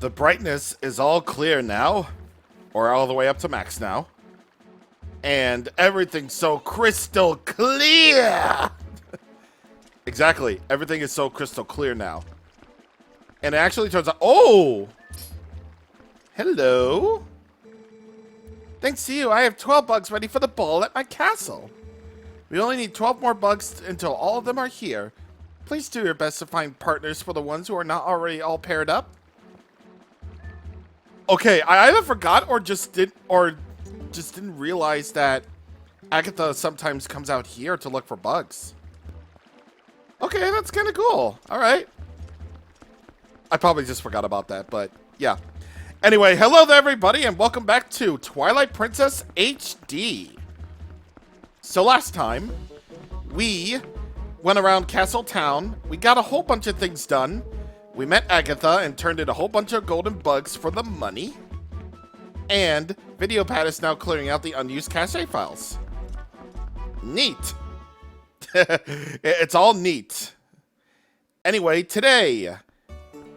The brightness is all clear now, or all the way up to max now. And everything's so crystal clear! Exactly, everything is so crystal clear now. And it actually turns out, oh! Hello? Thanks to you, I have 12 bugs ready for the ball at my castle. We only need 12 more bugs until all of them are here. Please do your best to find partners for the ones who are not already all paired up. Okay, I either forgot or just didn't realize that Agatha sometimes comes out here to look for bugs. Okay, that's kind of cool. All right. I probably just forgot about that, but yeah. Anyway, hello there, everybody, and welcome back to Twilight Princess HD. So last time, we went around Castle Town. We got a whole bunch of things done. We met Agatha and turned in a whole bunch of golden bugs for the money. And VideoPad is now clearing out the unused cache files. Neat. It's all neat. Anyway, today,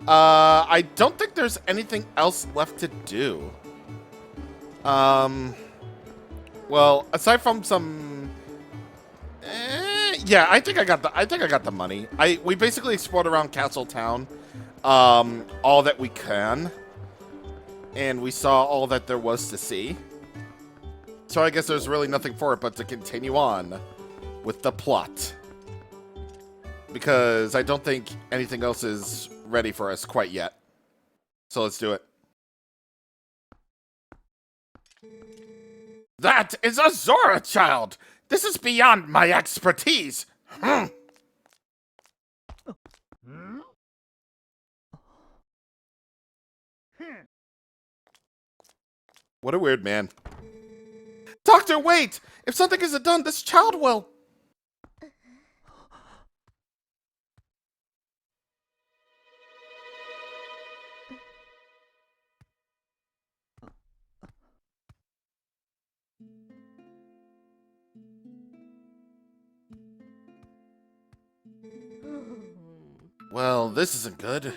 I don't think there's anything else left to do. Well, aside from some, yeah, I think I got the money. We basically explored around Castle Town, all that we can, and we saw all that there was to see. So I guess there's really nothing for it but to continue on with the plot, because I don't think anything else is ready for us quite yet. So let's do it. That is a Zora child! This is beyond my expertise! What a weird man. Doctor, wait! If something isn't done, this child will... Well, this isn't good.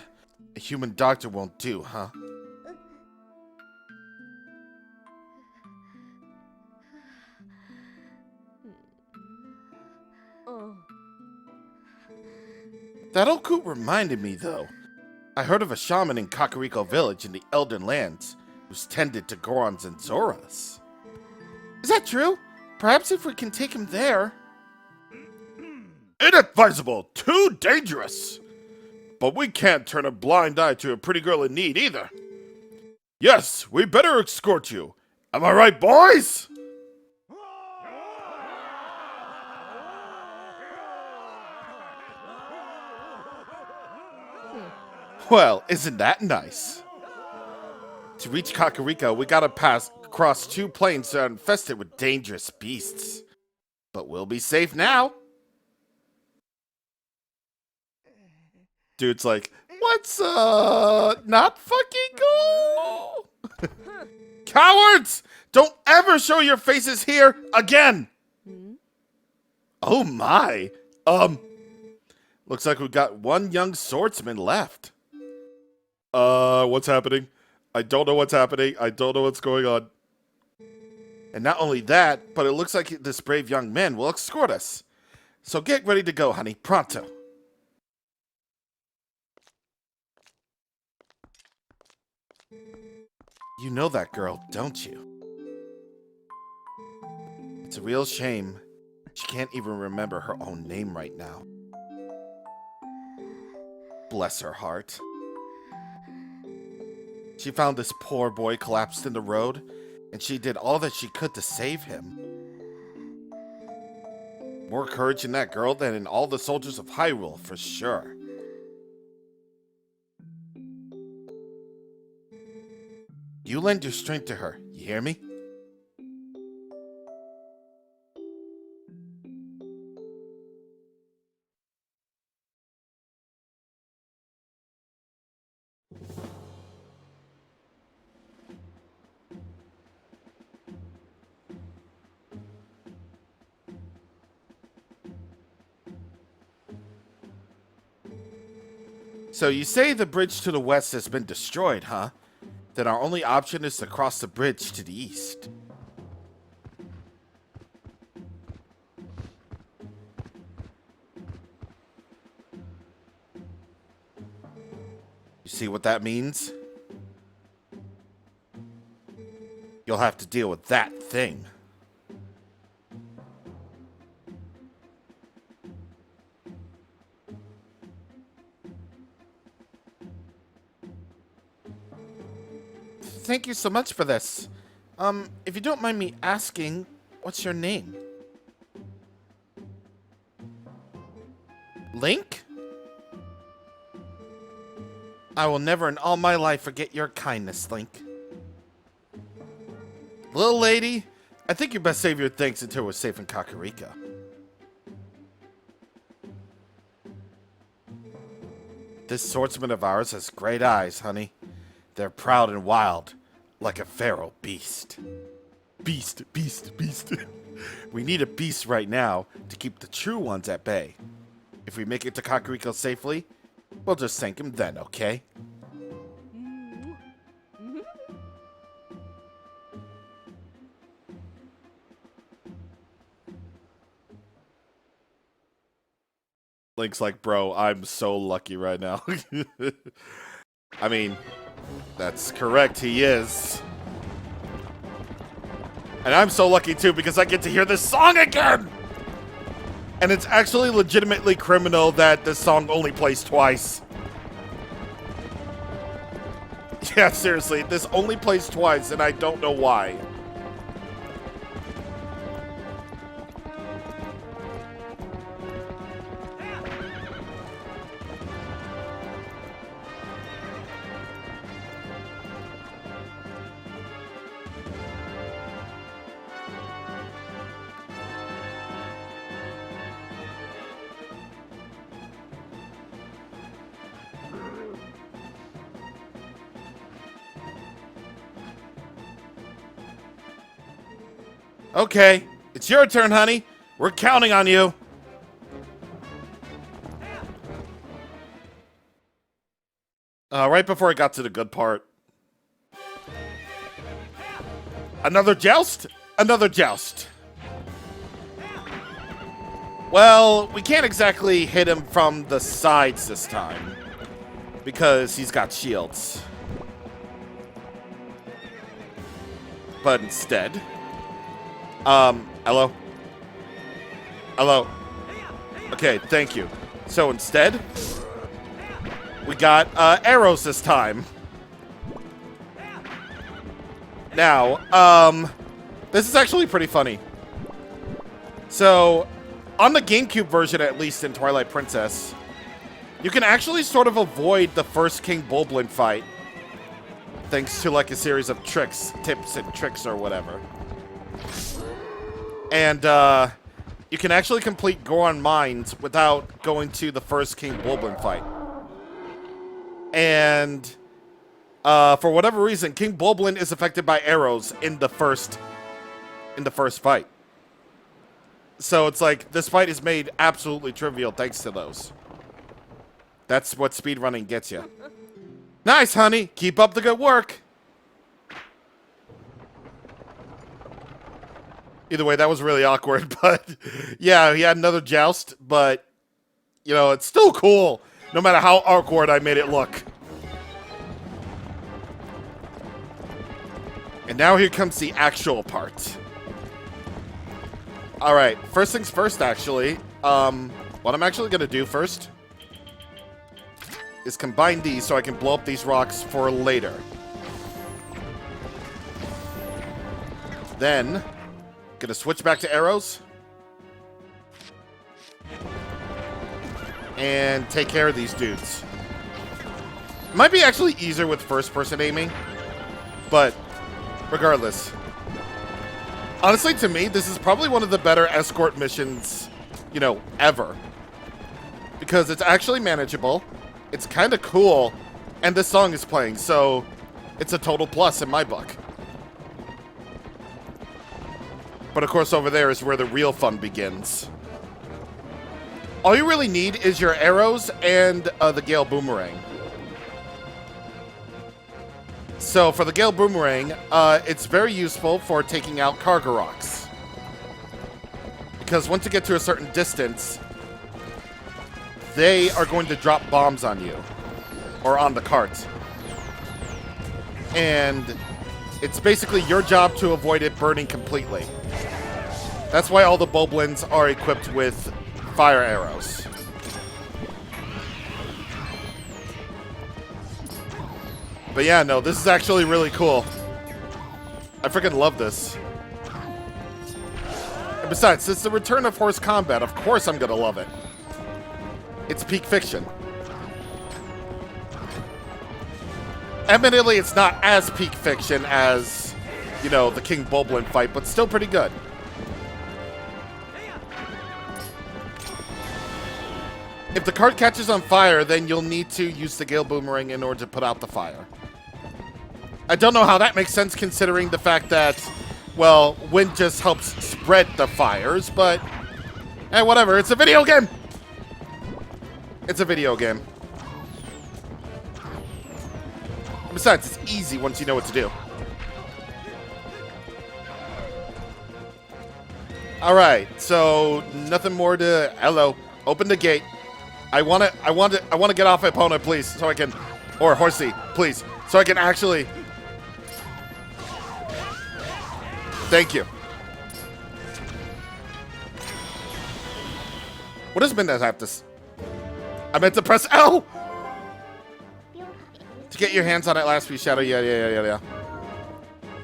A human doctor won't do, huh? That old coot reminded me, though. I heard of a shaman in Kakariko Village in the Elden Lands who's tended to Gorons and Zoras. Is that true? Perhaps if we can take him there... Inadvisable! Too dangerous! But we can't turn a blind eye to a pretty girl in need either. Yes, we better escort you. Am I right, boys? Well, isn't that nice? To reach Kakariko, we gotta cross 2 plains that are infested with dangerous beasts. But we'll be safe now. Dude's like, let's, not fucking go! Cowards! Don't ever show your faces here again! Oh my. Looks like we've got one young swordsman left. What's happening? I don't know what's happening. I don't know what's going on. And not only that, but it looks like this brave young man will escort us. So get ready to go, honey, pronto. You know that girl, don't you? It's a real shame. She can't even remember her own name right now. Bless her heart. She found this poor boy collapsed in the road, and she did all that she could to save him. More courage in that girl than in all the soldiers of Hyrule, for sure. You lend your strength to her, you hear me? So you say the bridge to the west has been destroyed, huh? Then our only option is to cross the bridge to the east. You see what that means? You'll have to deal with that thing. Thank you so much for this. If you don't mind me asking, what's your name? Link? I will never in all my life forget your kindness, Link. Little lady, I think you best save your thanks until we're safe in Kakariko. This swordsman of ours has great eyes, honey. They're proud and wild, like a feral beast. Beast. We need a beast right now to keep the true ones at bay. If we make it to Kakariko safely, we'll just thank him then, okay? Link's like, bro, I'm so lucky right now. I mean, that's correct, he is. And I'm so lucky too because I get to hear this song again! And it's actually legitimately criminal that this song only plays twice. Yeah, seriously, this only plays twice and I don't know why. Okay, it's your turn, honey. We're counting on you. Right before I got to the good part. Another joust? Another joust. Well, we can't exactly hit him from the sides this time, because he's got shields. But instead... hello? Hello? Okay, thank you. So instead, we got, arrows this time. Now, this is actually pretty funny. So, on the GameCube version, at least in Twilight Princess, you can actually sort of avoid the first King Bulblin fight, thanks to, like, a series of tips and tricks or whatever. And, you can actually complete Goron Mines without going to the first King Bulblin fight. And, for whatever reason, King Bulblin is affected by arrows in the first fight. So it's like, this fight is made absolutely trivial thanks to those. That's what speedrunning gets you. Nice, honey! Keep up the good work! Either way, that was really awkward, but yeah, he had another joust, but, you know, it's still cool, no matter how awkward I made it look. And now here comes the actual part. Alright, first things first, actually. What I'm actually going to do first is combine these so I can blow up these rocks for later. Then... gonna switch back to arrows. And take care of these dudes. Might be actually easier with first-person aiming. But, regardless. Honestly, to me, this is probably one of the better escort missions, you know, ever. Because it's actually manageable. It's kind of cool. And this song is playing, so it's a total plus in my book. But of course over there is where the real fun begins. All you really need is your arrows and the Gale Boomerang. So for the Gale Boomerang, it's very useful for taking out cargo rocks. Because once you get to a certain distance, they are going to drop bombs on you. Or on the cart. And it's basically your job to avoid it burning completely. That's why all the Boblins are equipped with fire arrows. But yeah, no, this is actually really cool. I freaking love this. And besides, since the return of horse combat, of course I'm gonna love it. It's peak fiction. Admittedly, it's not as peak fiction as, you know, the King Boblin fight, but still pretty good. If the cart catches on fire, then you'll need to use the Gale Boomerang in order to put out the fire. I don't know how that makes sense considering the fact that, well, wind just helps spread the fires, but hey, whatever. It's a video game. It's a video game. Besides, it's easy once you know what to do. All right, so nothing more to. Hello, open the gate. I want to get off Epona, please, so I can, or Horsey, please, so I can actually. Thank you. What does Midnight have to? I meant to press L to get your hands on that last piece, Shadow. Yeah.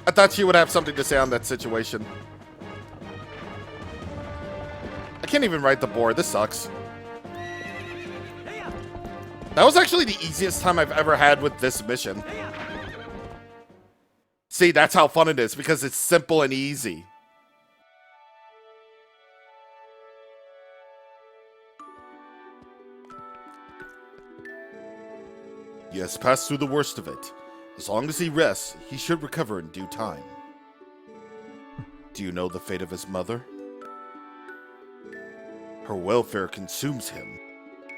I thought she would have something to say on that situation. I can't even write the board. This sucks. That was actually the easiest time I've ever had with this mission. See, that's how fun it is, because it's simple and easy. He has passed through the worst of it. As long as he rests, he should recover in due time. Do you know the fate of his mother? Her welfare consumes him.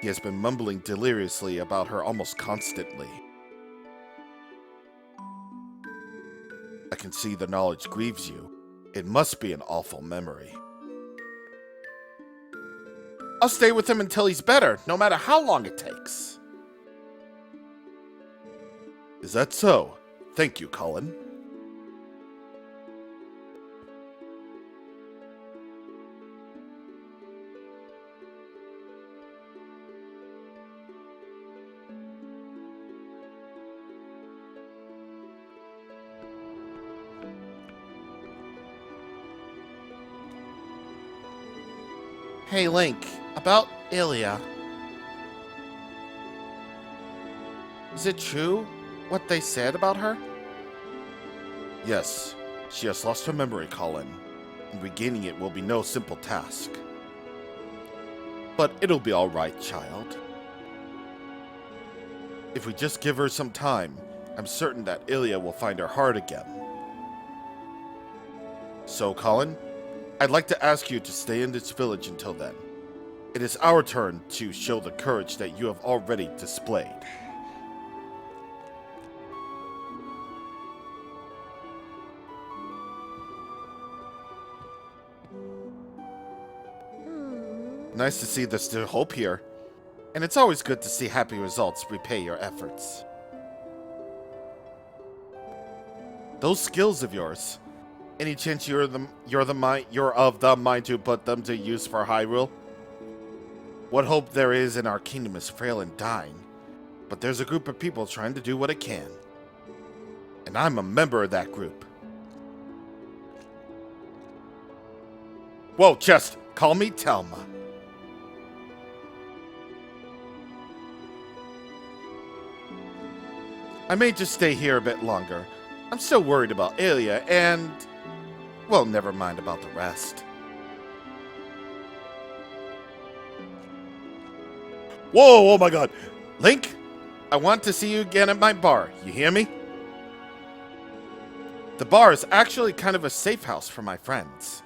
He has been mumbling deliriously about her almost constantly. I can see the knowledge grieves you. It must be an awful memory. I'll stay with him until he's better, no matter how long it takes. Is that so? Thank you, Colin. Hey, Link, about Ilia. Is it true what they said about her? Yes, she has lost her memory, Colin, and regaining it will be no simple task. But it'll be all right, child. If we just give her some time, I'm certain that Ilia will find her heart again. So, Colin, I'd like to ask you to stay in this village until then. It is our turn to show the courage that you have already displayed. Nice to see there's still hope here. And it's always good to see happy results repay your efforts. Those skills of yours, any chance you're of the mind to put them to use for Hyrule? What hope there is in our kingdom is frail and dying, but there's a group of people trying to do what it can. And I'm a member of that group. Whoa, just call me Telma. I may just stay here a bit longer. I'm still worried about Ilia and... well, never mind about the rest. Whoa, oh my god. Link, I want to see you again at my bar. You hear me? The bar is actually kind of a safe house for my friends.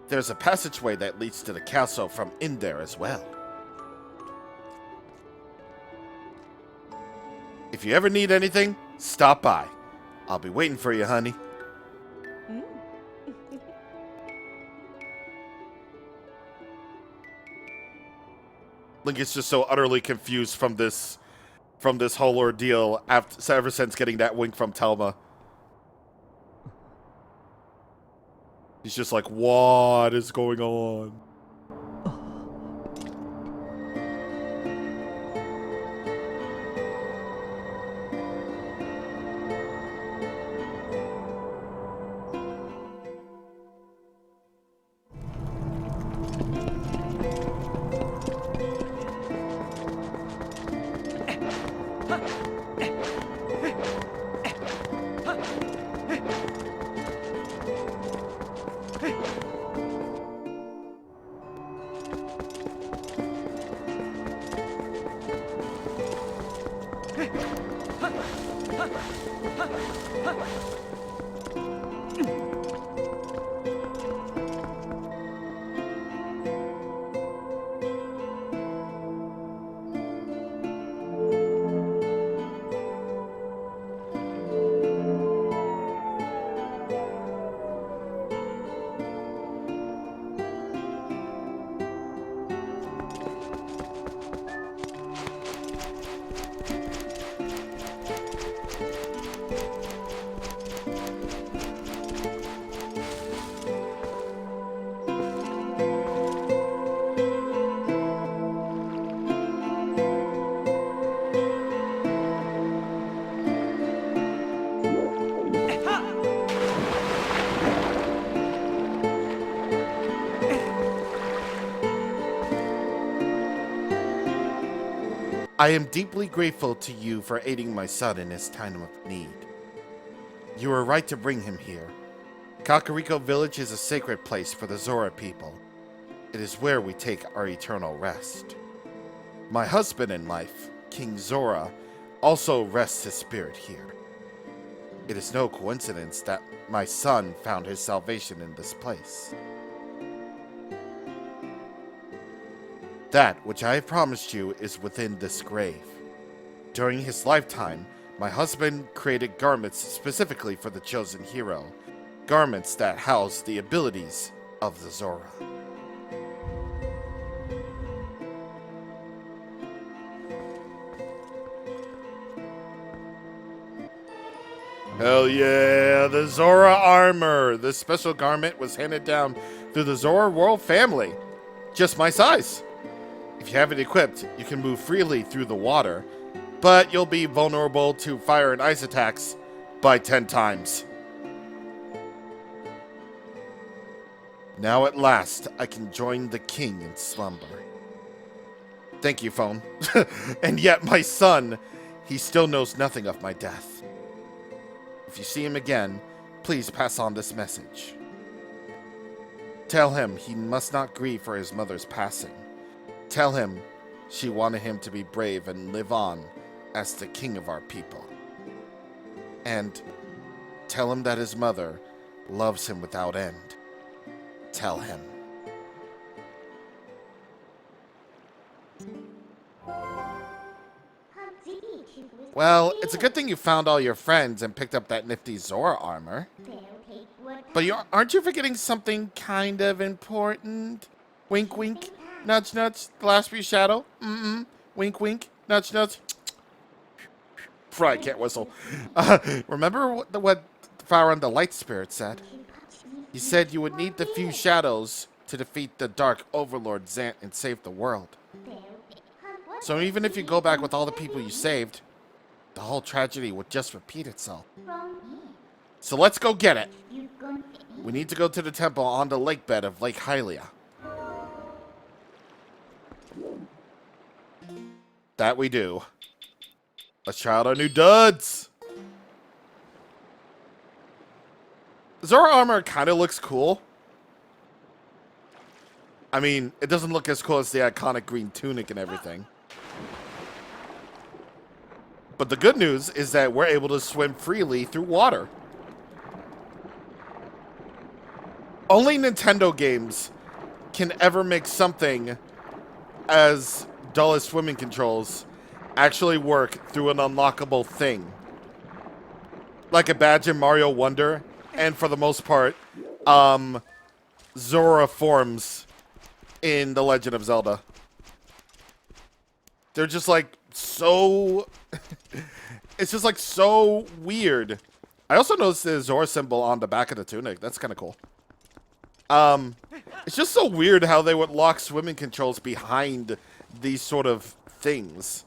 There's a passageway that leads to the castle from in there as well. If you ever need anything, stop by. I'll be waiting for you, honey. Link is just so utterly confused from this whole ordeal ever since getting that wink from Telma. He's just like, what is going on? I am deeply grateful to you for aiding my son in his time of need. You were right to bring him here. Kakariko Village is a sacred place for the Zora people. It is where we take our eternal rest. My husband in life, King Zora, also rests his spirit here. It is no coincidence that my son found his salvation in this place. That which I have promised you is within this grave. During his lifetime, my husband created garments specifically for the chosen hero, garments that house the abilities of the Zora. Hell yeah, the Zora armor! This special garment was handed down through the Zora royal family. Just my size. If you have it equipped, you can move freely through the water, but you'll be vulnerable to fire and ice attacks by 10 times. Now at last, I can join the king in slumber. Thank you, phone. And yet my son, he still knows nothing of my death. If you see him again, please pass on this message. Tell him he must not grieve for his mother's passing. Tell him she wanted him to be brave and live on as the king of our people. And tell him that his mother loves him without end. Tell him. Well, it's a good thing you found all your friends and picked up that nifty Zora armor. But aren't you forgetting something kind of important? Wink, wink. Nudge, nudge. The last few shadow. Wink, wink. Nudge, nudge. I can't whistle. Remember what Farron the Light Spirit said? He said you would need the few shadows to defeat the Dark Overlord Zant and save the world. So even if you go back with all the people you saved, the whole tragedy would just repeat itself. So let's go get it. We need to go to the temple on the lake bed of Lake Hylia. That we do. Let's try out our new duds. Zora armor kind of looks cool. I mean, it doesn't look as cool as the iconic green tunic and everything. But the good news is that we're able to swim freely through water. Only Nintendo games can ever make something as dull as swimming controls actually work through an unlockable thing. like a badge in Mario Wonder, and for the most part, Zora forms in The Legend of Zelda. They're just like so... it's just like so weird. I also noticed the Zora symbol on the back of the tunic. That's kind of cool. It's just so weird how they would lock swimming controls behind these sort of things.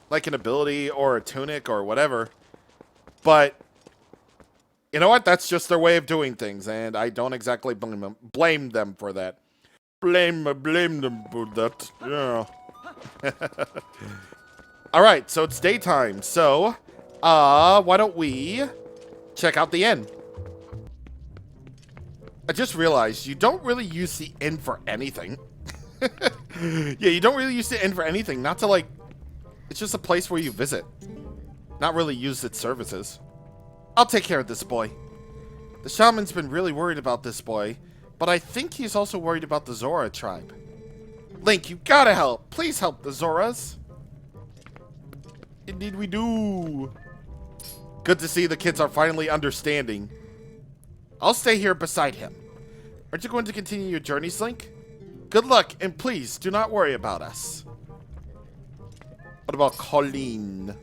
Like an ability or a tunic or whatever. But, you know what? That's just their way of doing things, and I don't exactly blame them for that. Blame them for that. Yeah. Alright, so it's daytime. So, why don't we check out the inn? I just realized you don't really use the inn for anything. Yeah, you don't really use the inn for anything. Not to, like... It's just a place where you visit. Not really use its services. I'll take care of this boy. The shaman's been really worried about this boy, but I think he's also worried about the Zora tribe. Link, you gotta help. Please help the Zoras. Indeed we do. Good to see the kids are finally understanding. I'll stay here beside him. Aren't you going to continue your journeys, Link? Good luck, and please do not worry about us. What about Colleen?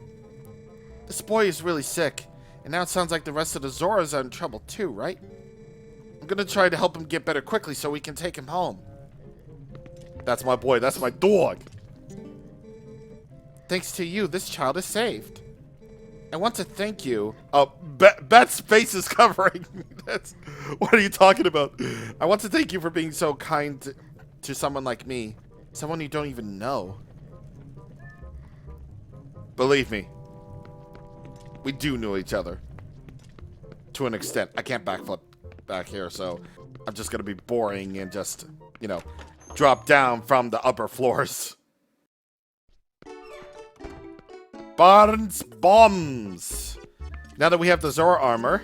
This boy is really sick, and now it sounds like the rest of the Zoras are in trouble too, right? I'm gonna try to help him get better quickly so we can take him home. That's my boy, that's my dog. Thanks to you, this child is saved. I want to thank you. Oh, Bet's face is covering. That's, what are you talking about? I want to thank you for being so kind to someone like me. Someone you don't even know. Believe me, we do know each other. To an extent. I can't backflip back here, so I'm just going to be boring and just, you know, drop down from the upper floors. Barnes bombs. Now that we have the Zora armor.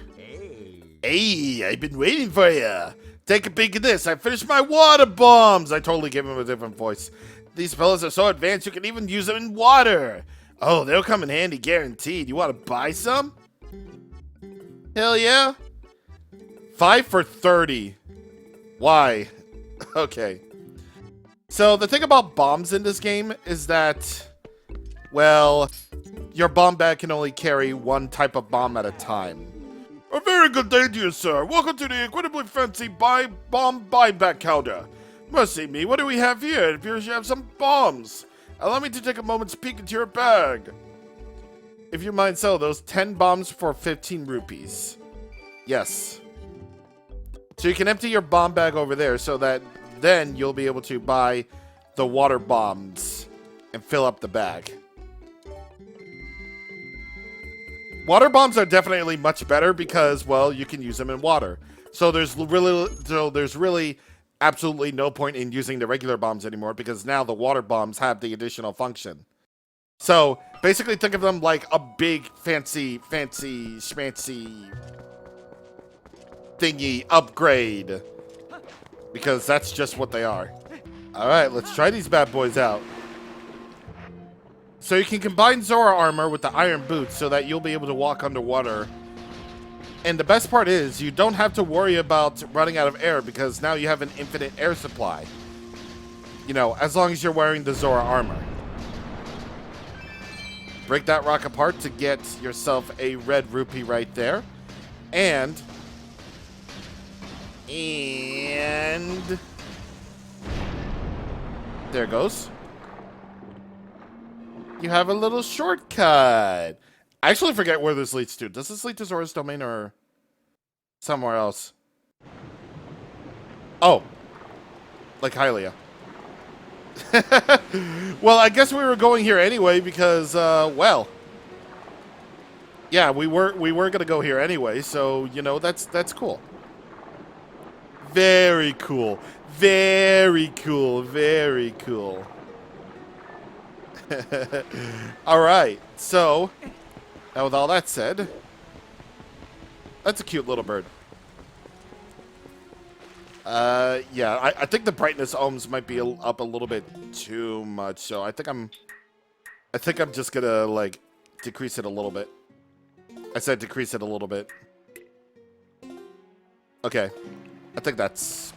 Hey, I've been waiting for you. Take a peek at this. I finished my water bombs. I totally gave him a different voice. These fellas are so advanced you can even use them in water. Oh, they'll come in handy, guaranteed. You want to buy some? Hell yeah. 5 for 30. Why? Okay. So the thing about bombs in this game is that, well, your bomb bag can only carry one type of bomb at a time. A very good day to you, sir. Welcome to the incredibly fancy bomb buyback counter. Mercy me, what do we have here? It appears you have some bombs. Allow me to take a moment's peek into your bag. If you mind sell those 10 bombs for 15 rupees. Yes. So you can empty your bomb bag over there so that then you'll be able to buy the water bombs and fill up the bag. Water bombs are definitely much better because, well, you can use them in water. So there's really absolutely no point in using the regular bombs anymore because now the water bombs have the additional function. So basically think of them like a big fancy schmancy thingy upgrade because that's just what they are. All right, let's try these bad boys out. So you can combine Zora armor with the iron boots so that you'll be able to walk underwater. And the best part is you don't have to worry about running out of air because now you have an infinite air supply. You know, as long as you're wearing the Zora armor. Break that rock apart to get yourself a red rupee right there. And there it goes. You have a little shortcut. I actually forget where this leads to. Does this lead to Zora's domain or somewhere else? Oh. Like Hylia. Well, I guess we were going here anyway because, well. Yeah, we were going to go here anyway, so, you know, that's cool. Very cool. Very cool. Very cool. Alright, so, now with all that said, that's a cute little bird. Yeah, I think the brightness ohms might be up a little bit too much, so I think I'm just gonna, like, decrease it a little bit. I said decrease it a little bit. Okay. I think that's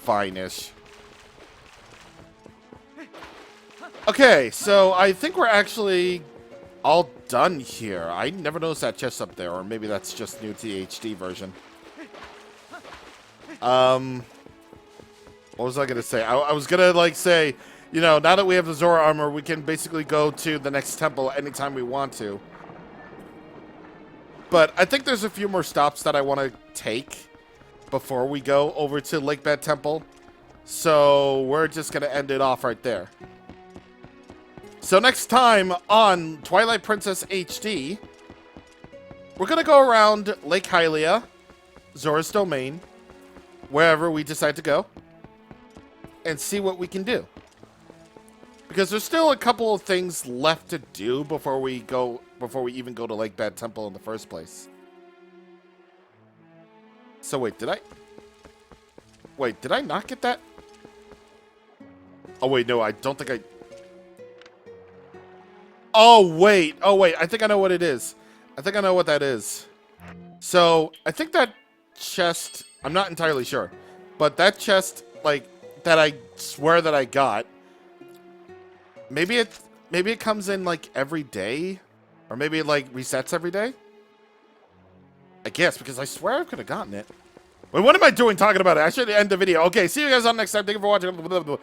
fine-ish. Okay, so I think we're actually all done here. I never noticed that chest up there, or maybe that's just new to the HD version. What was I gonna say? I was gonna, like, say, you know, now that we have the Zora armor, we can basically go to the next temple anytime we want to. But I think there's a few more stops that I want to take before we go over to Lake Bed Temple. So we're just gonna end it off right there. So next time on Twilight Princess HD, we're going to go around Lake Hylia, Zora's Domain, wherever we decide to go, and see what we can do. Because there's still a couple of things left to do before we even go to Lake Bed Temple in the first place. So wait, did I not get that? Oh wait, no, I don't think I... Oh, wait. I think I know what it is. I think I know what that is. So, I think that chest... I'm not entirely sure. But that chest, like, that I swear that I got... Maybe it comes in, like, every day? Or maybe it, like, resets every day? I guess, because I swear I could have gotten it. Wait, what am I doing talking about it? I should end the video. Okay, see you guys on next time. Thank you for watching.